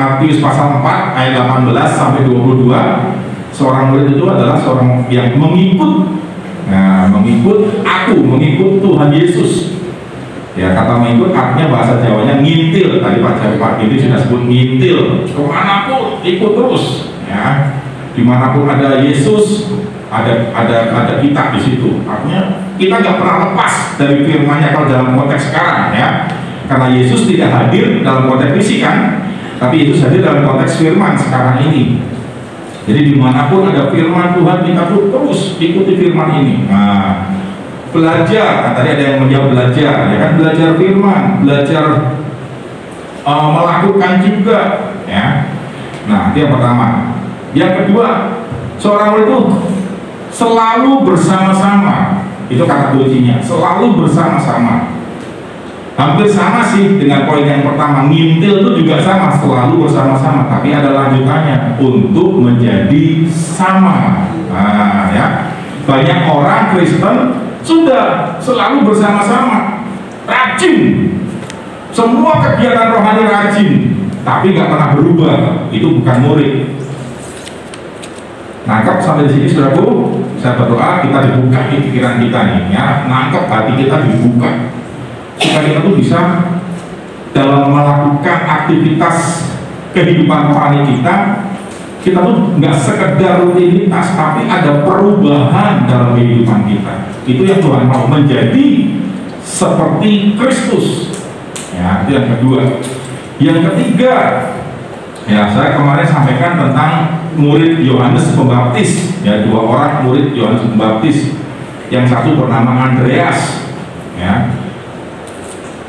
Matius pasal 4 ayat 18 sampai 22, seorang murid itu adalah seorang yang mengikut. Nah, mengikut aku, mengikut Tuhan Yesus. Ya, kata mengikut artinya bahasa Jawanya ngintil. Tadi Pak ini sudah sebut ngintil. Kemanapun ikut terus. Ya, dimanapun ada Yesus, ada kita di situ. Artinya kita nggak pernah lepas dari firman-Nya kalau dalam konteks sekarang, ya. Karena Yesus tidak hadir dalam konteks fisik kan, tapi Yesus hadir dalam konteks firman sekarang ini. Jadi dimanapun ada firman Tuhan, kita tuh terus ikuti firman ini. Nah, belajar, nah, tadi ada yang menjawab belajar, ya kan, belajar firman, belajar melakukan juga, ya. Nah, itu yang pertama. Yang kedua, seorang murid itu selalu bersama-sama. Itu kata kuncinya, selalu bersama-sama. Hampir sama sih dengan poin yang pertama, ngintil itu juga sama, selalu bersama-sama. Tapi ada lanjutannya, untuk menjadi sama. Nah, ya, banyak orang Kristen sudah selalu bersama-sama, rajin, semua kegiatan rohani rajin, tapi nggak pernah berubah. Itu bukan murid. Nangkep sampai di sini, saudaraku? Saya berdoa kita dibuka nih pikiran kita nih, ya, nangkep hati kita dibuka, supaya kita tuh bisa dalam melakukan aktivitas kehidupan rohani kita tuh nggak sekedar rutinitas, tapi ada perubahan dalam kehidupan kita. Itu yang Tuhan mau, menjadi seperti Kristus. Ya, itu yang kedua. Yang ketiga, ya, saya kemarin sampaikan tentang murid Yohanes Pembaptis, ya, 2 orang murid Yohanes Pembaptis. Yang satu bernama Andreas, ya,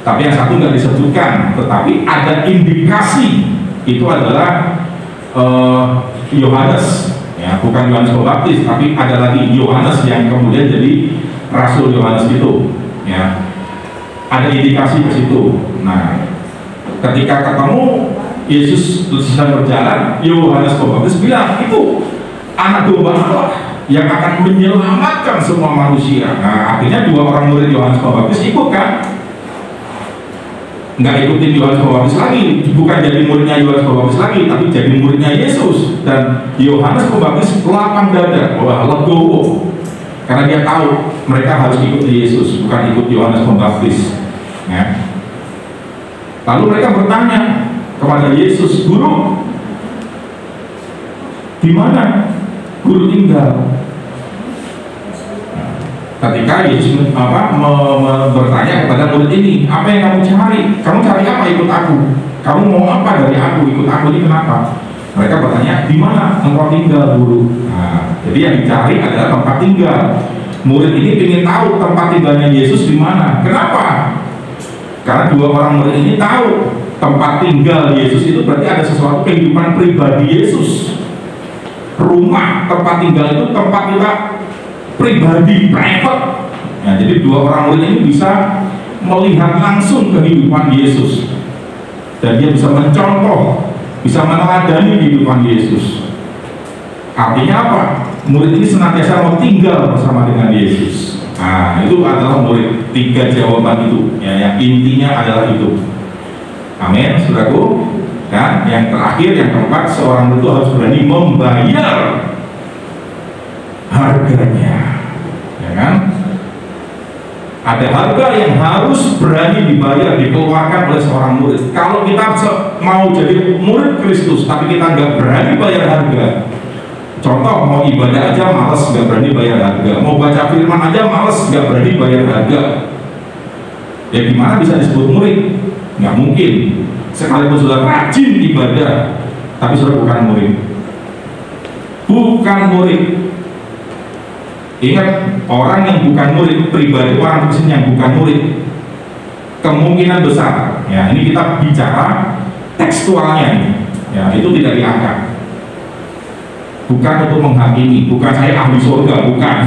tapi yang satu nggak disebutkan, tetapi ada indikasi itu adalah Yohanes, ya, bukan Yohanes Pembaptis, tapi ada lagi Yohanes yang kemudian jadi Rasul Yohanes itu, ya, ada indikasi ke situ. Nah, ketika ketemu Yesus sedang berjalan, Yohanes Pembaptis bilang, itu anak domba Allah yang akan menyelamatkan semua manusia. Nah, akhirnya 2 orang murid Yohanes Pembaptis ikut kan? Nggak ikutin Yohanes Pembaptis lagi, bukan jadi muridnya Yohanes Pembaptis lagi, tapi jadi muridnya Yesus. Dan Yohanes Pembaptis lapang dada, wah, legowo, karena dia tahu mereka harus ikut Yesus, bukan ikut Yohanes Pembaptis, ya. Lalu mereka bertanya kepada Yesus, "Guru, di mana Guru tinggal?" Ketika Yesus bertanya kepada murid ini, "Apa yang kamu cari? Kamu cari apa ikut aku? Kamu mau apa dari aku ikut aku ini kenapa?" Mereka bertanya, "Di mana engkau tinggal, Guru?" Nah, jadi yang dicari adalah tempat tinggal. Murid ini ingin tahu tempat tinggalnya Yesus di mana. Kenapa? Karena 2 orang murid ini tahu tempat tinggal Yesus itu berarti ada sesuatu kehidupan pribadi Yesus. Rumah, tempat tinggal itu tempat kita pribadi, private. Nah, jadi 2 orang murid ini bisa melihat langsung kehidupan Yesus, dan dia bisa mencontoh, bisa meneladani kehidupan Yesus. Artinya apa? Murid ini senantiasa mau tinggal bersama dengan Yesus. Nah, itu adalah murid. 3 jawaban itu, ya, yang intinya adalah itu. Amin, saudaraku. Dan yang terakhir, yang keempat, seorang murid itu harus berani membayar harganya, ya kan? Ada harga yang harus berani dibayar, dikeluarkan oleh seorang murid. Kalau kita mau jadi murid Kristus, tapi kita nggak berani bayar harga, contoh mau ibadah aja males, nggak berani bayar harga, mau baca firman aja males, nggak berani bayar harga, ya gimana bisa disebut murid? Nggak mungkin. Sekalipun sudah rajin ibadah, tapi sudah bukan murid. Bukan murid. Ingat, orang yang bukan murid, pribadi orang Kristen yang bukan murid, kemungkinan besar, ya, ini kita bicara tekstualnya, ya, itu tidak diangkat. Bukan untuk menghakimi, bukan saya ahli surga, bukan.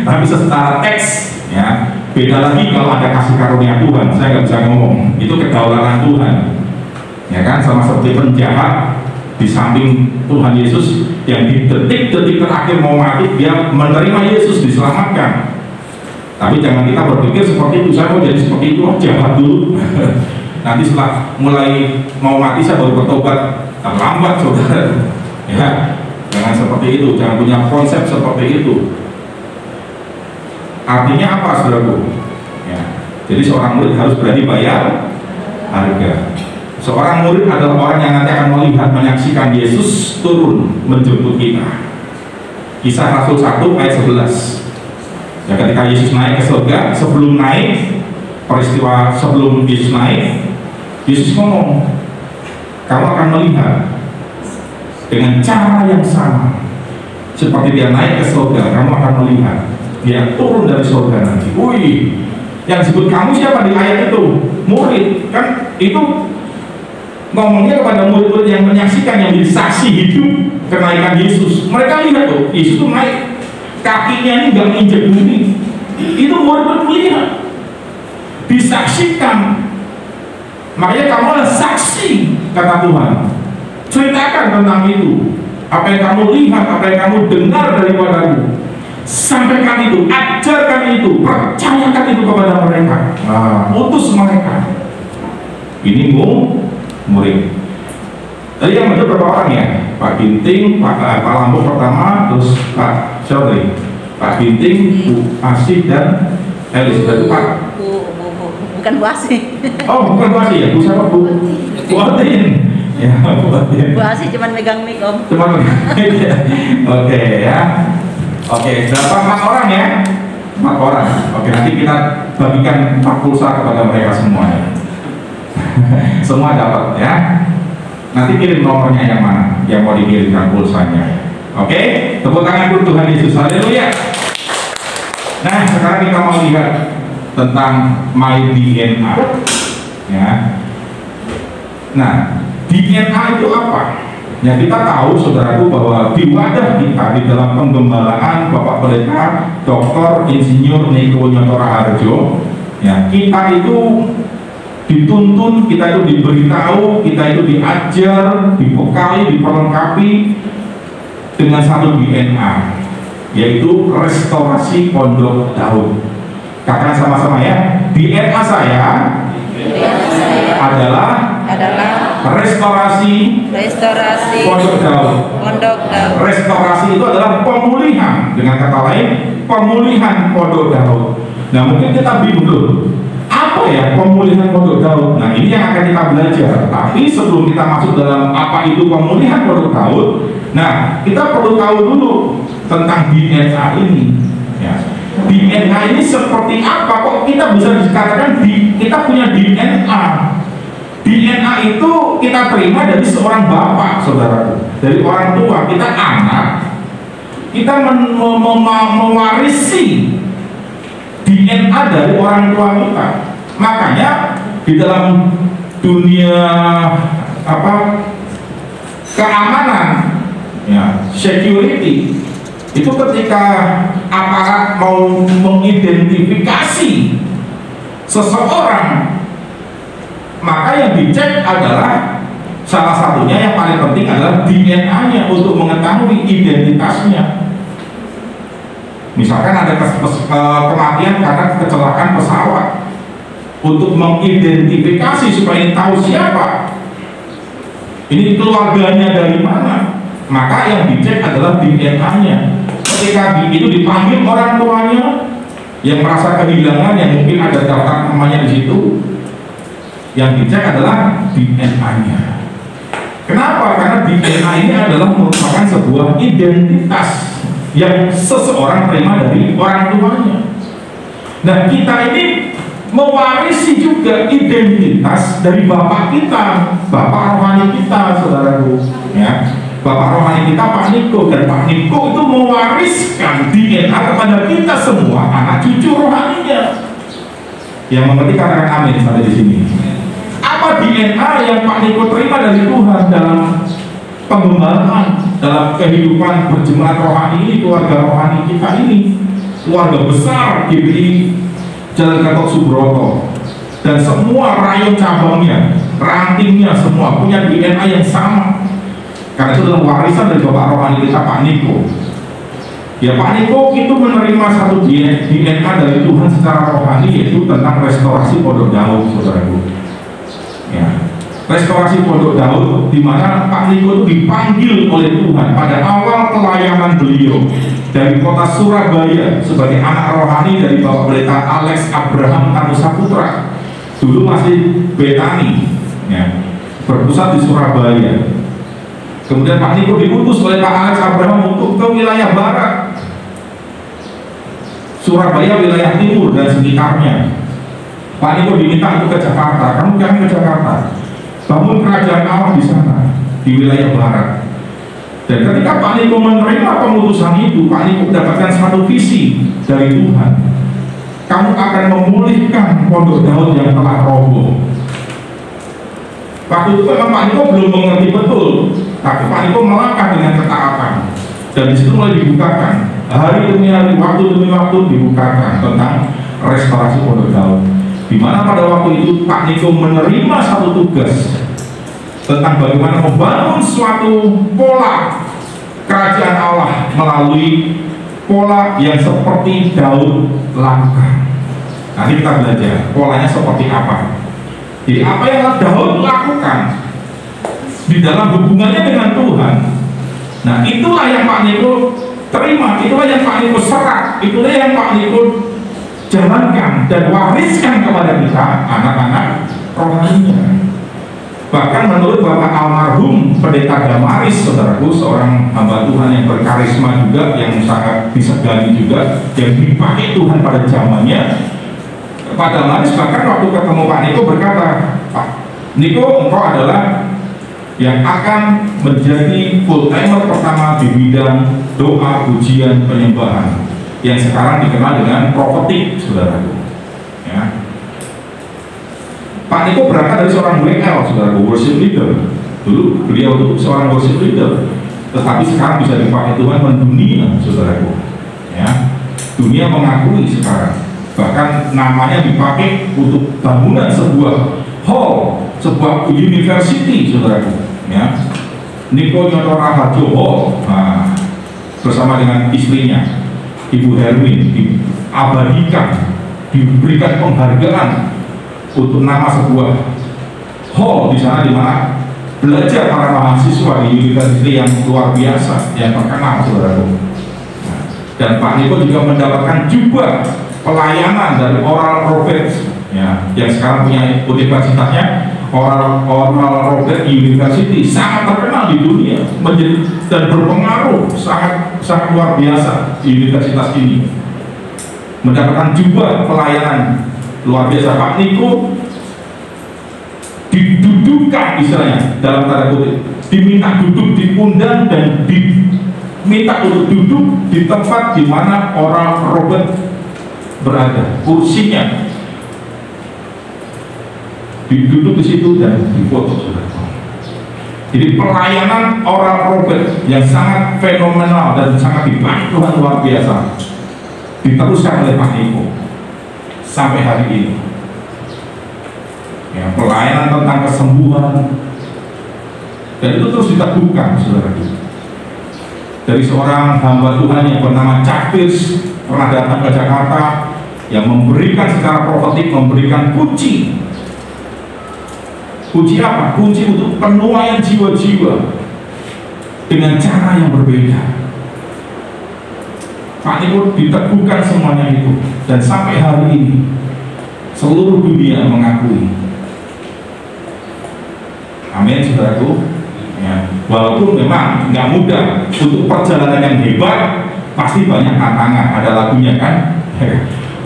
Tapi secara teks, ya, beda lagi kalau ada kasih karunia Tuhan, saya nggak bisa ngomong, itu kedaulatan Tuhan, ya kan, sama seperti penjahat di samping Tuhan Yesus yang di detik-detik terakhir mau mati dia menerima Yesus, diselamatkan. Tapi jangan kita berpikir seperti itu, saya mau jadi seperti itu, jahat dulu. nanti setelah mulai mau mati saya baru bertobat. Terlambat saudara. Ya, jangan seperti itu, jangan punya konsep seperti itu. Artinya apa saudaraku? Ya, jadi seorang murid harus berani bayar harga. Seorang murid adalah orang yang nanti akan melihat, menyaksikan Yesus turun menjemput kita. Kisah Rasul 1 ayat 11. Ya, ketika Yesus naik ke surga, sebelum naik, peristiwa sebelum Yesus naik, Yesus ngomong, kamu akan melihat dengan cara yang sama seperti dia naik ke surga, kamu akan melihat dia turun dari surga nanti. Wih, yang disebut kamu siapa di ayat itu? Murid, kan itu ngomongnya kepada murid-murid yang menyaksikan, yang menjadi saksi hidup kenaikan Yesus. Mereka lihat tuh, Yesus tuh naik, kakinya ini nggak menginjak bumi. Itu murid-murid melihat, disaksikan. Makanya kamu adalah saksi, kata Tuhan. Ceritakan tentang itu, apa yang kamu lihat, apa yang kamu dengar daripadaku. Sampaikan itu, ajarkan itu, percayakan itu kepada mereka. Utus mereka. Ini murid. Tadi yang ada berapa orang ya? Pak Ginting, Pak Lambo pertama, terus Pak Syaudri, Pak Ginting, Bu Asih dan Elis. Itu Pak. Bukan Bu Asih. Oh, bukan Bu Asih ya? Bu siapa Bu? Bu Atin. Ya, Bu Atin. Bu Asih cuma megang mic om. Cuma megang. Oke ya. Oke, berapa 4 orang ya? 4 orang. Oke, nanti kita bagikan 4 pulsa kepada mereka semua ya. Semua dapat ya. Nanti kirim nomornya yang mana, yang mau dikirimkan pulsanya. Oke, tepuk tangan untuk Tuhan Yesus. Haleluya. Nah, sekarang kita mau lihat tentang my DNA. Ya. Nah, DNA itu apa? Ya, kita tahu saudaraku bahwa di wadah kita di dalam penggembalaan Bapak Pendeta Dr. Insinyur Niko Nyoto Raharjo, ya, kita itu dituntun, kita itu diberitahu, kita itu diajar, dibekali, diperlengkapi dengan satu DNA, yaitu restorasi Pondok Daud. Katakan sama-sama ya, DNA saya adalah restorasi Pondok Daud. Restorasi itu adalah pemulihan, dengan kata lain pemulihan Pondok Daud. Nah, mungkin kita bingung dulu, apa ya pemulihan Pondok Daud? Nah, ini yang akan kita belajar. Tapi sebelum kita masuk dalam apa itu pemulihan Pondok Daud, nah, kita perlu tahu dulu tentang DNA ini. Ya. DNA ini seperti apa? Kok kita bisa dikatakan kita punya DNA? DNA itu kita terima dari seorang bapak, saudaraku, dari orang tua. Kita anak, kita mewarisi DNA dari orang tua kita. Makanya di dalam dunia keamanan, ya, security, itu ketika aparat mau mengidentifikasi seseorang, maka yang dicek adalah salah satunya yang paling penting adalah DNA-nya untuk mengetahui identitasnya. Misalkan ada kematian karena kecelakaan pesawat, untuk mengidentifikasi supaya tahu siapa ini, keluarganya dari mana, maka yang dicek adalah DNA-nya. Ketika itu dipanggil orang tuanya yang merasa kehilangan, yang mungkin ada daftar namanya di situ, yang dicek adalah DNA-nya. Kenapa? Karena DNA ini adalah merupakan sebuah identitas yang seseorang terima dari orang tuanya. Nah, kita ini mewarisi juga identitas dari bapak kita, bapak rohani kita, saudaraku. Ya, bapak rohani kita Pak Niko, dan Pak Niko itu mewariskan DNA kepada kita semua anak cucu rohaninya. Yang mengerti katakan amin sampai di sini. Apa DNA yang Pak Niko terima dari Tuhan dalam penggembalaan, dalam kehidupan berjemaat rohani ini, keluarga rohani kita ini, keluarga besar GBI Jalan Gatot Subroto, dan semua rayon cabangnya, rantingnya semua punya DNA yang sama. Karena itu adalah warisan dari bapak rohani kita Pak Niko. Ya, Pak Niko itu menerima satu DNA dari Tuhan secara rohani, yaitu tentang restorasi Pondok Daud, saudaraku. Ya. Restorasi Pondok Daud, di mana Pak Niko itu dipanggil oleh Tuhan pada awal pelayanan beliau dari kota Surabaya sebagai anak rohani dari Bapak Pendeta Alex Abraham Tanu Saputra. Dulu masih Betani, ya, berpusat di Surabaya. Kemudian Pak Niko diutus oleh Pak Alex Abraham untuk ke wilayah barat, Surabaya wilayah timur dan sekitarnya. Pak Niko diminta untuk ke Jakarta. Kamu jangan ke Jakarta, bangun kerajaan Allah di sana, di wilayah barat. Dan ketika Pak Niko menerima pemutusan itu, Pak Niko mendapatkan satu visi dari Tuhan. Kamu akan memulihkan Pondok Daud yang telah roboh. Waktu itu memang Pak Niko belum mengerti betul, tapi Pak Niko melangkah dengan ketaatan. Dan disitu mulai dibukakan, hari demi hari, waktu demi waktu dibukakan tentang restorasi Pondok Daud. Di mana pada waktu itu Pak Niko menerima satu tugas tentang bagaimana membangun suatu pola kerajaan Allah melalui pola yang seperti Daud lakukan. Nanti kita belajar polanya seperti apa. Jadi apa yang Daud lakukan di dalam hubungannya dengan Tuhan, nah itulah yang Pak Niko terima, itulah yang Pak Niko serap, itulah yang Pak Niko jalankan dan wariskan kepada kita, anak-anak rohaninya. Bahkan menurut Bapak almarhum Pendeta Damaris, saudaraku, seorang hamba Tuhan yang berkarisma juga, yang sangat disegani juga, yang dipakai Tuhan pada zamannya, Pak Damaris bahkan waktu ketemu Pak Niko berkata, Pak Niko, engkau adalah yang akan menjadi full timer pertama di bidang doa, pujian, penyembahan, yang sekarang dikenal dengan prophetik, saudaraku. Ya. Pak Niko berangkat dari seorang WL, saudaraku, worship leader. Dulu beliau itu seorang worship leader, tetapi sekarang bisa dipakai Tuhan mendunia, saudaraku. Ya. Dunia mengakui sekarang, bahkan namanya dipakai untuk bangunan sebuah hall, sebuah university, saudaraku. Ya. Niko Nyotora Harjo Hall, nah, bersama dengan istrinya Ibu Herwin, diabadikan, diberikan penghargaan untuk nama sebuah hall di sana, di mana belajar para mahasiswa di universitas yang luar biasa, yang terkenal, saudaraku. Nah, dan Pak Niko juga mendapatkan juga pelayanan dari Oral Roberts, ya, yang sekarang punya universitasnya Oral Roberts University, sangat terkenal di dunia, menjadi dan berpengaruh sangat luar biasa di universitas ini. Mendapatkan juga pelayanan luar biasa. Pak Niko didudukkan, istilahnya dalam tanda kutip, diminta duduk di pundan dan diminta untuk duduk di tempat di mana Oral Robert berada, kursinya duduk di situ dan difoto, saudara. Jadi pelayanan Oral Robert yang sangat fenomenal dan sangat dibantu Tuhan luar biasa diteruskan oleh Pak Niko sampai hari ini. Ya, pelayanan tentang kesembuhan, dan itu terus diteguhkan, saudara. Dari seorang hamba Tuhan yang bernama Cakis, pernah datang ke Jakarta, yang memberikan secara profetik, memberikan kunci apa? Kunci untuk penuaian jiwa-jiwa dengan cara yang berbeda. Pak Niko diteguhkan semuanya itu, dan sampai hari ini seluruh dunia mengakui. Amin, saudaraku. Ya, walaupun memang nggak mudah, untuk perjalanan yang hebat pasti banyak tantangan. Ada lagunya kan?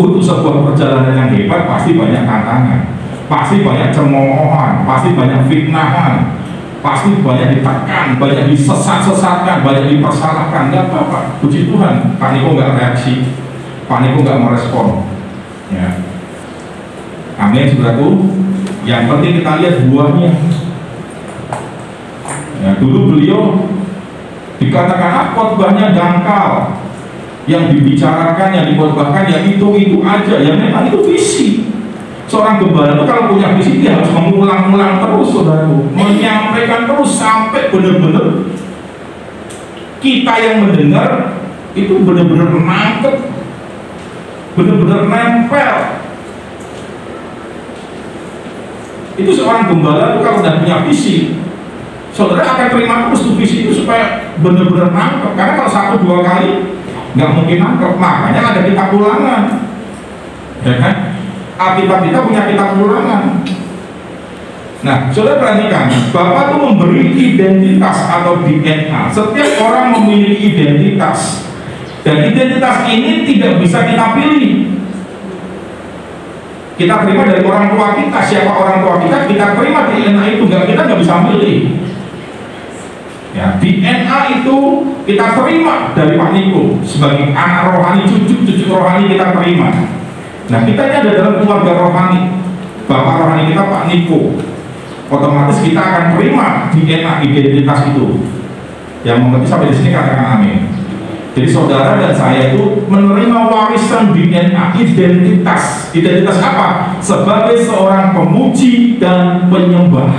Untuk sebuah perjalanan yang hebat pasti banyak tantangan. Pasti banyak cemoohan, pasti banyak fitnahan, pasti banyak ditekan, banyak disesat-sesatkan, banyak dipersalahkan. Nggak apa-apa, puji Tuhan, Pak Niko nggak reaksi, Pak Niko nggak merespon. Ya. Amin, saudaraku. Yang penting kita lihat buahnya. Ya, dulu beliau dikatakan khotbahnya dangkal, yang dibicarakan, yang dikhotbahkan, ya itu aja, yang memang itu visi. Seorang gembala itu kalau punya visi dia harus mengulang-ulang terus, saudaraku, menyampaikan terus sampai benar-benar kita yang mendengar itu benar-benar nangkep, benar-benar nempel. Itu seorang gembala itu kalau sudah punya visi, saudara akan terima terus tuh visi itu supaya benar-benar nangkep. Karena kalau 1-2 kali nggak mungkin nangkep. Makanya ada kitab ulangan, ya kan? Alkitab kita punya kitab ulangan. Nah, saudara perhatikan, Bapak tuh memberi identitas atau DNA. Setiap orang memiliki identitas, dan identitas ini tidak bisa kita pilih. Kita terima dari orang tua kita. Siapa orang tua kita, kita terima DNA itu. Kita nggak bisa pilih. Ya, DNA itu kita terima dari Pak Niko sebagai anak rohani, cucu rohani kita terima. Nah, kita ini ada dalam keluarga rohani. Bapak rohani kita Pak Niko. Otomatis kita akan terima DNA identitas itu. Yang mengerti sampai di sini katakan amin. Jadi saudara dan saya itu menerima warisan DNA, identitas. Identitas apa? Sebagai seorang pemuji dan penyembah.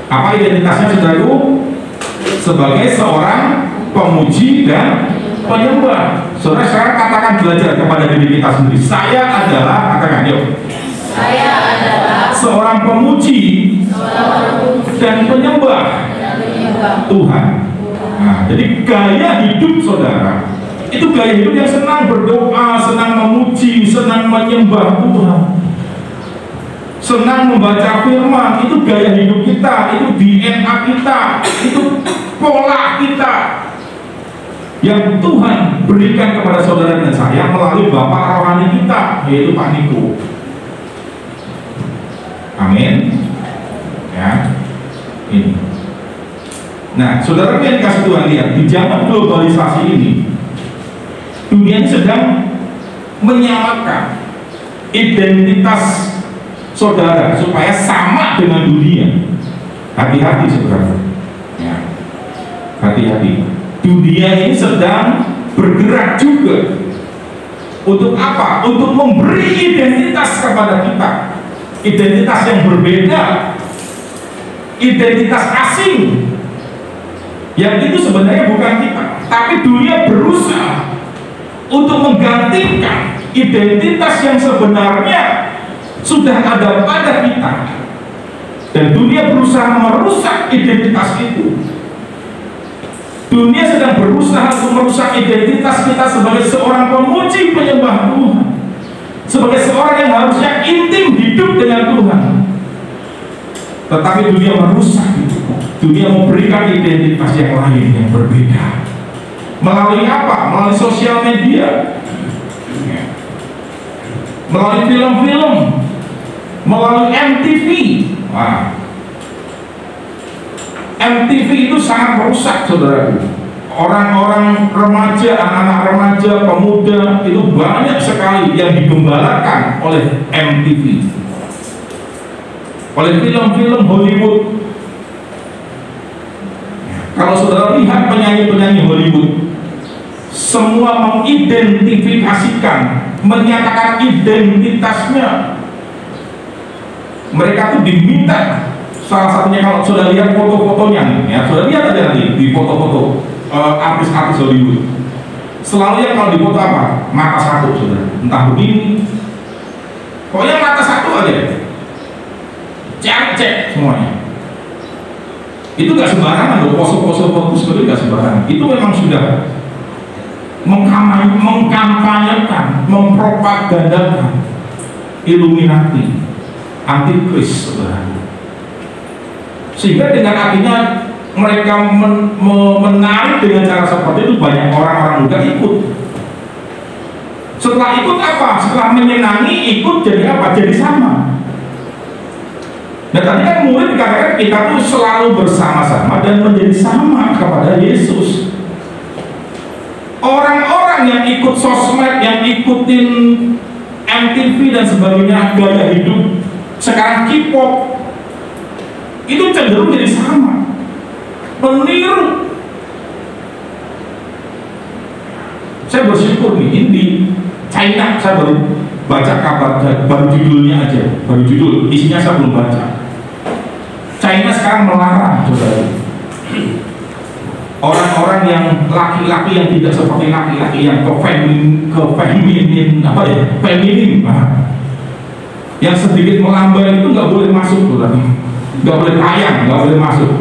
Apa identitasnya saudaraku? Sebagai seorang pemuji dan penyembah. Saudara sekarang katakan belajar kepada diri kita sendiri. Saya adalah, katakan yuk. Saya adalah seorang pemuji dan penyembah Tuhan. Nah, jadi gaya hidup saudara itu gaya hidup yang senang berdoa, senang memuji, senang menyembah Tuhan, senang membaca firman. Itu gaya hidup kita, itu DNA kita, itu pola kita yang Tuhan berikan kepada saudara dan saya melalui Bapak rohani kita, yaitu Pak Niko. Amin. Ya, ini. Nah, saudara yang dikasih Tuhan, lihat di zaman globalisasi ini, dunia ini sedang menyamakan identitas saudara supaya sama dengan dunia. Hati-hati saudara. Ya, hati-hati. Dunia ini sedang bergerak juga. Untuk apa? Untuk memberi identitas kepada kita. Identitas yang berbeda, identitas asing, yang itu sebenarnya bukan kita, tapi dunia berusaha untuk menggantikan identitas yang sebenarnya sudah ada pada kita, dan dunia berusaha merusak identitas itu. Dunia sedang berusaha untuk merusak identitas kita sebagai seorang pemuji penyembah Tuhan, sebagai seorang yang harusnya intim hidup dengan Tuhan. Tetapi dunia merusak itu. Dunia memberikan identitas yang lain, yang berbeda. Melalui apa? Melalui sosial media, melalui film-film, melalui MTV. Wah, MTV itu sangat merusak saudaraku. Orang-orang remaja, anak-anak remaja, pemuda itu banyak sekali yang digembalakan oleh MTV, oleh film-film Hollywood. Kalau saudara lihat penyanyi-penyanyi Hollywood, semua mengidentifikasikan, menyatakan identitasnya. Mereka tuh diminta, salah satunya kalau sudah lihat foto-fotonya, ya sudah lihat aja nanti di foto-foto artis-artis Hollywood, selalu yang kalau dipoto apa? Mata satu saudara, entah begini, pokoknya mata satu aja, cek semuanya. Itu gak sembarangan loh, pose-pose fokus itu gak sembarangan. Itu memang sudah mengkampanyekan, mempropagandakan Illuminati, antikris saudara. Sehingga dengan akhirnya mereka menarik dengan cara seperti itu, banyak orang-orang muda ikut. Setelah ikut apa? Setelah menyenangi, ikut jadi apa? Jadi sama. Dan tadi kan murid dikatakan kita tuh selalu bersama-sama dan menjadi sama kepada Yesus. Orang-orang yang ikut sosmed, yang ikutin MTV dan sebagainya, gaya hidup sekarang K-pop, itu cenderung jadi sama, meniru. Saya bersyukur nih, ini di China saya baru baca kabar, baru judulnya aja, baru judul, isinya saya belum baca. China sekarang melarang saudara, orang-orang yang laki-laki yang tidak seperti laki-laki yang feminin, apa ya, feminin, Yang sedikit melambai itu nggak boleh masuk, saudara. Nggak boleh tayang, nggak boleh masuk.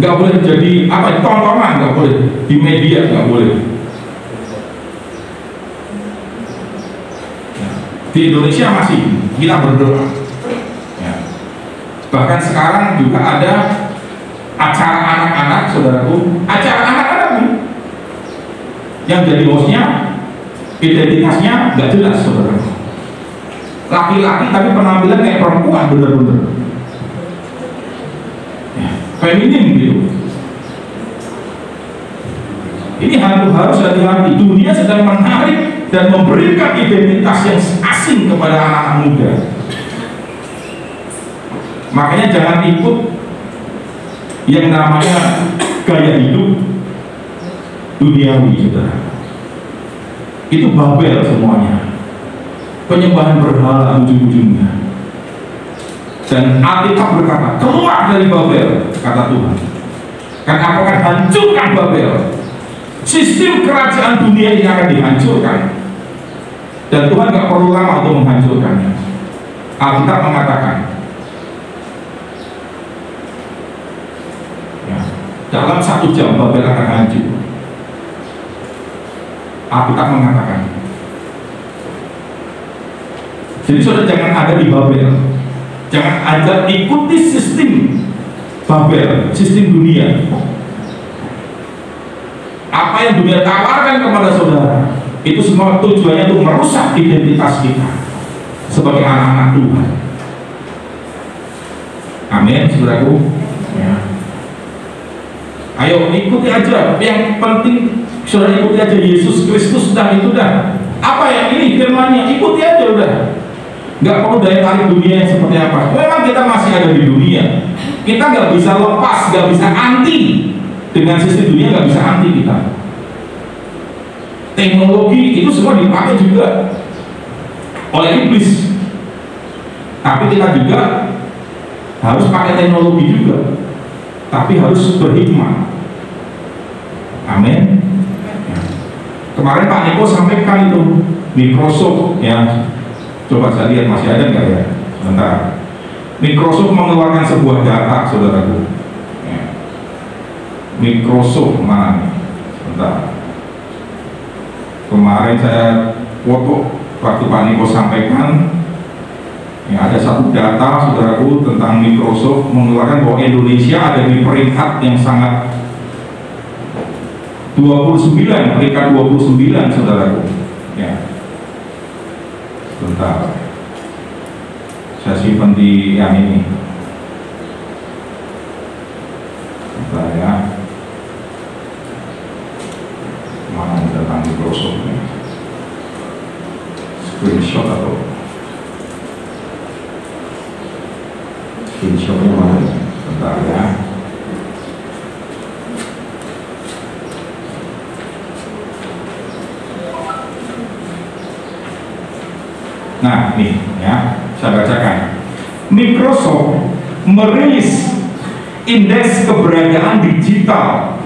Nggak boleh jadi apa tontonan, nggak boleh di media, nggak boleh. Di Indonesia masih kita berdoa. Ya. Bahkan sekarang juga ada acara anak-anak, saudaraku, acara anak-anak nih, yang jadi hostnya identitasnya nggak jelas, saudara. Laki-laki tapi penampilan kayak perempuan, bener-bener. Ya, feminim gitu. Ini harus hati-hati. Dunia sedang menarik dan memberikan identitas yang asing kepada anak-anak muda. Makanya jangan ikut yang namanya gaya hidup duniawi, saudara. Itu Babel semuanya. Penyembahan berhala ujung-ujungnya. Dan Alkitab berkata, keluar dari Babel, kata Tuhan. Karena aku akan hancurkan Babel. Sistem kerajaan dunia ini akan dihancurkan. Dan Tuhan gak perlu lama untuk menghancurkannya. Alkitab mengatakan, ya, dalam 1 jam Babel akan hancur. Alkitab mengatakan. Jadi saudara jangan ada di Babel. Jangan ada ikuti sistem Babel, sistem dunia. Apa yang dunia tawarkan kepada saudara, itu semua tujuannya untuk merusak identitas kita sebagai anak-anak Tuhan. Amin, saudaraku. Ya. Ayo ikuti aja. Yang penting saudara ikuti aja Yesus Kristus, dan itu dah. Apa yang ini firman-Nya, ikuti aja udah. Nggak perlu daya tarik dunia yang seperti apa. Memang kita masih ada di dunia. Kita nggak bisa lepas, nggak bisa anti dengan sistem dunia, nggak bisa anti kita. Teknologi itu semua dipakai juga oleh iblis. Tapi kita juga harus pakai teknologi juga. Tapi harus berhikmat. Amin. Kemarin Pak Niko sampaikan itu Microsoft, ya. Coba saya lihat masih ada nggak ya? Sebentar. Microsoft mengeluarkan sebuah data, saudaraku. Ya. Microsoft mana nih? Sebentar. Kemarin saya foto waktu Pak Niko sampaikan. Ya, ada satu data, saudaraku, tentang Microsoft mengeluarkan bahwa Indonesia ada di peringkat yang sangat 29, peringkat 29, saudaraku. Ya. Bentar, saya simpan di yang ini. Bentar ya. Mana tentang Microsoft ini? Screenshot atau screenshotnya mana? Bentar ya. Nah, ini ya, saya bacakan. Microsoft merilis indeks keberadaan digital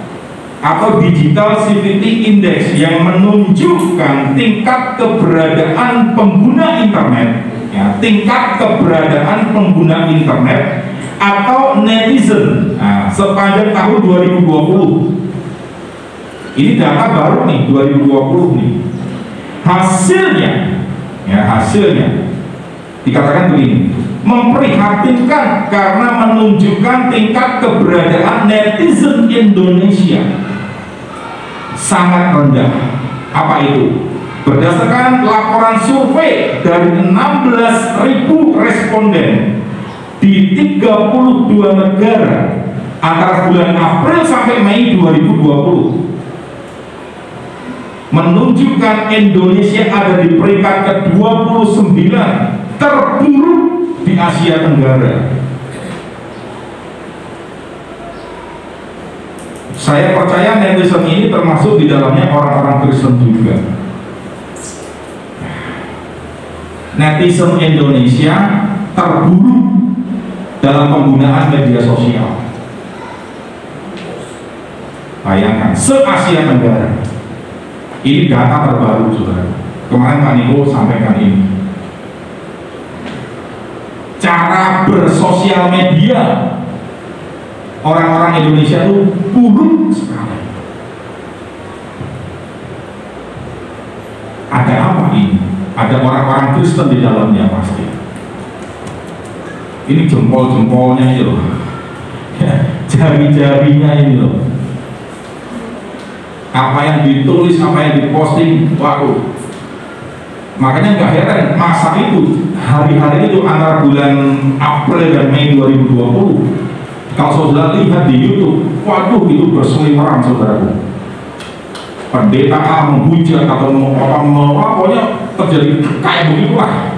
atau Digital Civility Index yang menunjukkan tingkat keberadaan pengguna internet, ya, tingkat keberadaan pengguna internet atau netizen, nah, sepanjang tahun 2020. Ini data baru nih, 2020 nih. Hasilnya, ya, hasilnya dikatakan begini, memprihatinkan karena menunjukkan tingkat keberadaan netizen Indonesia sangat rendah. Apa itu? Berdasarkan laporan survei dari 16.000 responden di 32 negara antara bulan April sampai Mei 2020, menunjukkan Indonesia ada di peringkat ke-29 terburuk di Asia Tenggara. Saya percaya netizen ini termasuk di dalamnya orang-orang Kristen juga. Netizen Indonesia terburuk dalam penggunaan media sosial. Bayangkan, se-Asia Tenggara. Ini data terbaru, saudara. Kemarin Pak Niko sampaikan ini. cara bersosial media orang-orang Indonesia itu buruk sekali. Ada apa ini? Ada orang-orang Kristen di dalamnya pasti. Ini jempol-jempolnya ini loh, jari-jarinya ini loh. Apa yang ditulis, apa yang diposting, waduh. Makanya nggak heran masa itu, hari-hari itu antara bulan April dan Mei 2020, kalau saudara lihat di YouTube, waduh itu berseliweran saudaraku. Pendeta A menghujat atau pokoknya terjadi kayak begitulah.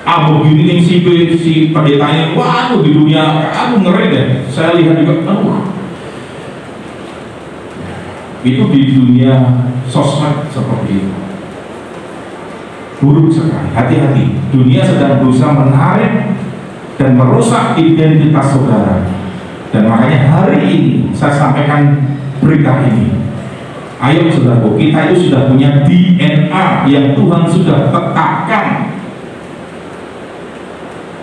A begini nih si pendetanya, waduh di dunia, aku ngeri deh. Saya lihat juga, itu di dunia sosmed seperti itu. Buruk sekali, hati-hati. Dunia sedang berusaha menarik dan merusak identitas saudara. Dan makanya hari ini saya sampaikan berita ini. Ayo saudaraku, kita itu sudah punya DNA yang Tuhan sudah tetapkan,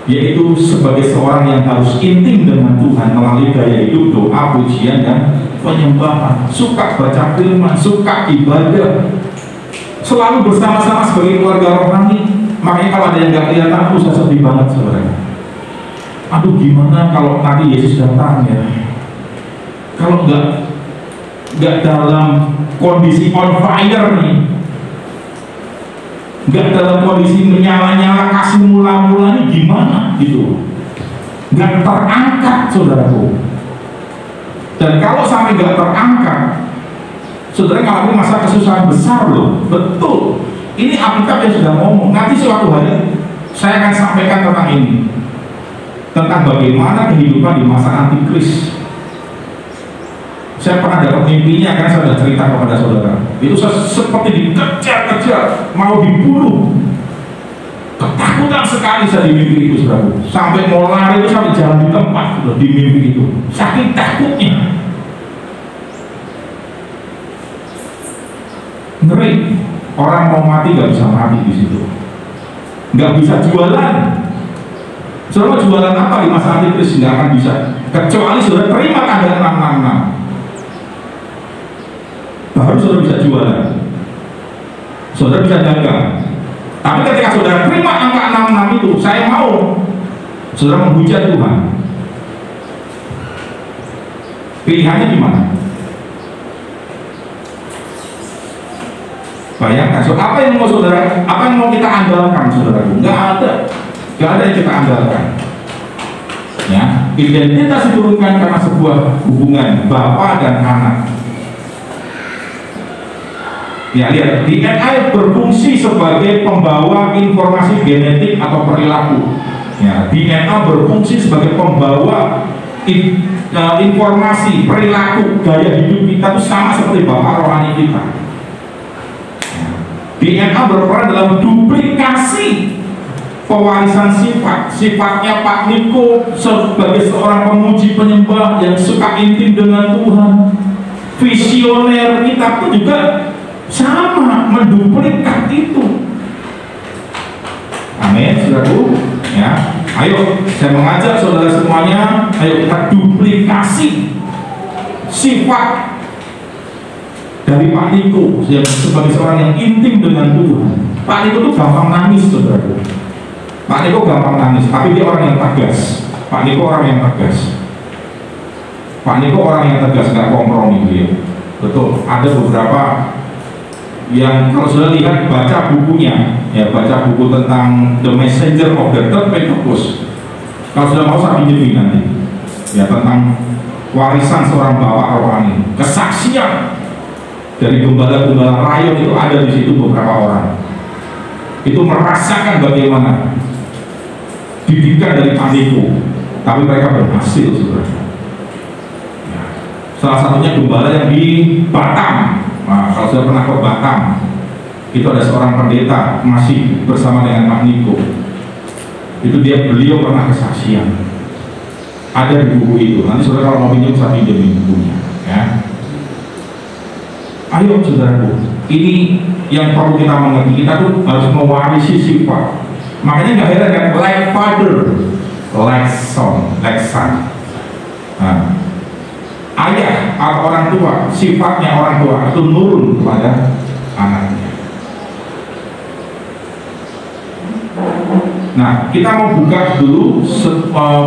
yaitu sebagai seorang yang harus intim dengan Tuhan melalui gaya hidup, doa, pujian, dan penyembahan, suka baca firman, suka ibadah, selalu bersama-sama sebagai keluarga rohani. Makanya kalau ada yang nggak kelihatan, aku sedih banget saudara. Aduh gimana kalau nanti Yesus datang ya, kalau nggak dalam kondisi on fire nih, nggak dalam kondisi menyala-nyala kasih mula-mula nih gimana gitu, nggak terangkat saudaraku. Dan kalau sampai nggak terangkat, saudara ngalamin masa kesusahan besar loh. Betul, ini Alkitab yang sudah ngomong. Nanti suatu hari saya akan sampaikan tentang ini, tentang bagaimana kehidupan di masa antikris. Saya pernah dapat mimpinya, karena saya sudah cerita kepada saudara. Itu saya seperti dikejar-kejar, mau dibunuh. Ketakutan sekali saya di mimpi itu, saudara. Sampai mau lari itu sampai jalan di tempat di mimpi itu. Saking takutnya. Ngeri. Orang mau mati nggak bisa mati di situ. Nggak bisa jualan. Saudara jualan apa di masa antikris? Nggak akan bisa. Kecuali saudara terima keadaan 666. Baru saudara bisa jualan, saudara bisa dagang. Tapi ketika saudara terima angka 66 itu, saya mau, saudara menghujat Tuhan. Pilihannya gimana? Bayangkan, so, apa yang mau saudara, apa yang mau kita andalkan saudaraku? Nggak ada yang kita andalkan. Ya, identitas diturunkan karena sebuah hubungan Bapa dan anak. Ya, lihat, DNA berfungsi sebagai pembawa informasi genetik atau perilaku. Ya, DNA berfungsi sebagai pembawa informasi, perilaku, gaya hidup kita itu sama seperti bapak rohani kita. Ya, DNA berperan dalam duplikasi pewarisan sifat. Sifatnya Pak Niko sebagai seorang pemuji penyembah yang suka intim dengan Tuhan, visioner, kita pun juga sama menduplikat itu. Amin, saudaraku. Ya, ayo saya mengajak saudara semuanya, ayo kita duplikasi sifat dari Pak Niko yang sebagai seorang yang intim dengan Tuhan. Pak Niko itu gampang nangis, saudaraku. Pak Niko gampang nangis, tapi dia orang yang tegas. Pak Niko orang yang tegas. Pak Niko orang yang tegas, nggak kompromi dia. Betul. Ada beberapa yang kalau sudah lihat, baca bukunya, ya baca buku tentang The Messenger of the Third Pentecost. Kalau sudah mau saya pinjemin nanti, ya tentang warisan seorang bapak rohani, kesaksian dari gembala-gembala rayon itu ada di situ beberapa orang. Itu merasakan bagaimana didikan dari Pak Niko, tapi mereka berhasil, saudara. Ya. Salah satunya gembala yang di Batam. Nah, kalau saya pernah ke Batam, itu ada seorang pendeta masih bersama dengan Pak Niko. Itu beliau pernah kesaksian. Ada di buku itu. Nanti saudara kalau mau pinjam, saya pinjam bukunya. Ya. Ayo saudaraku, ini yang perlu kita mengerti. Kita tuh harus mewarisi sifat. Makanya nggak heran kan, like father, like son, like son. Nah, ayah atau orang tua, sifatnya orang tua itu nurun kepada anaknya. Nah, kita mau buka dulu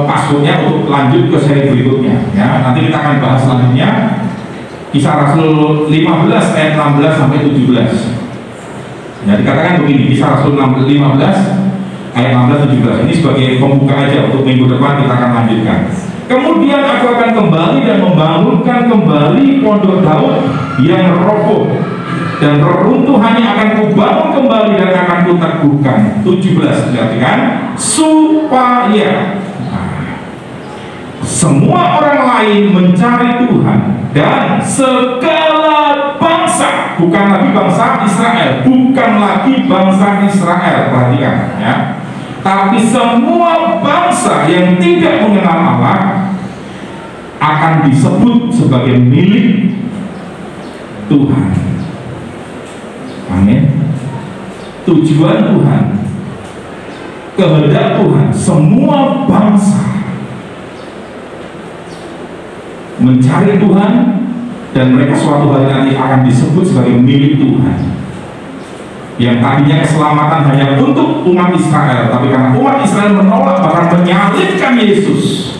passwordnya untuk lanjut ke seri berikutnya. Ya, nanti kita akan bahas selanjutnya. Kisah Rasul 15 ayat 16 sampai 17. Ya, dikatakan begini, Kisah Rasul 15 ayat 16-17. Ini sebagai pembuka aja, untuk minggu depan kita akan lanjutkan. Kemudian aku akan kembali dan membangunkan kembali pondok Daud yang roboh, dan reruntuhannya akan kubangun kembali dan akan kuteguhkan. 17, berarti kan, supaya semua orang lain mencari Tuhan, dan segala bangsa, bukan lagi bangsa Israel, bukan lagi bangsa Israel, perhatikan ya, tapi semua bangsa yang tidak mengenal Allah akan disebut sebagai milik Tuhan. Amin. Tujuan Tuhan, kehendak Tuhan, semua bangsa mencari Tuhan, dan mereka suatu hari nanti akan disebut sebagai milik Tuhan. Yang tadinya keselamatan hanya untuk umat Israel, tapi karena umat Israel menolak bahkan menyalibkan Yesus,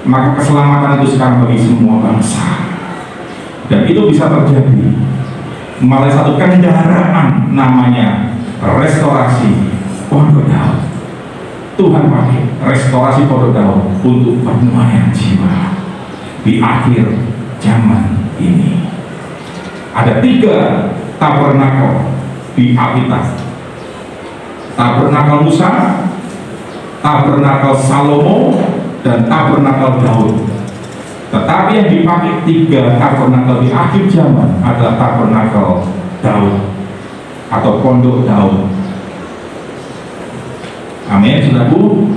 maka keselamatan itu sekarang bagi semua bangsa. Dan itu bisa terjadi melalui satu kendaraan namanya restorasi pondok Daud. Tuhan pakai restorasi pondok Daud untuk penuaian jiwa di akhir zaman ini. Ada 3 tabernakel di Alkitab: tabernakel Musa, tabernakel Salomo, dan tabernakel Daud. Tetapi yang dipakai 3 tabernakel di akhir zaman adalah tabernakel Daud atau pondok Daud. Amin, saudaraku.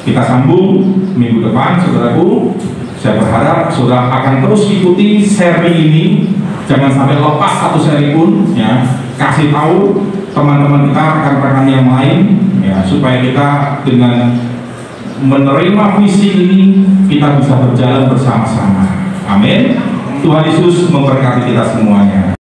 Kita sambung minggu depan, saudaraku. Saya berharap saudara akan terus ikuti seri ini, jangan sampai lepas satu seri pun ya. Kasih tahu teman-teman kita, rekan-rekan yang lain ya, supaya kita dengan menerima visi ini kita bisa berjalan bersama-sama. Amin. Tuhan Yesus memberkati kita semuanya.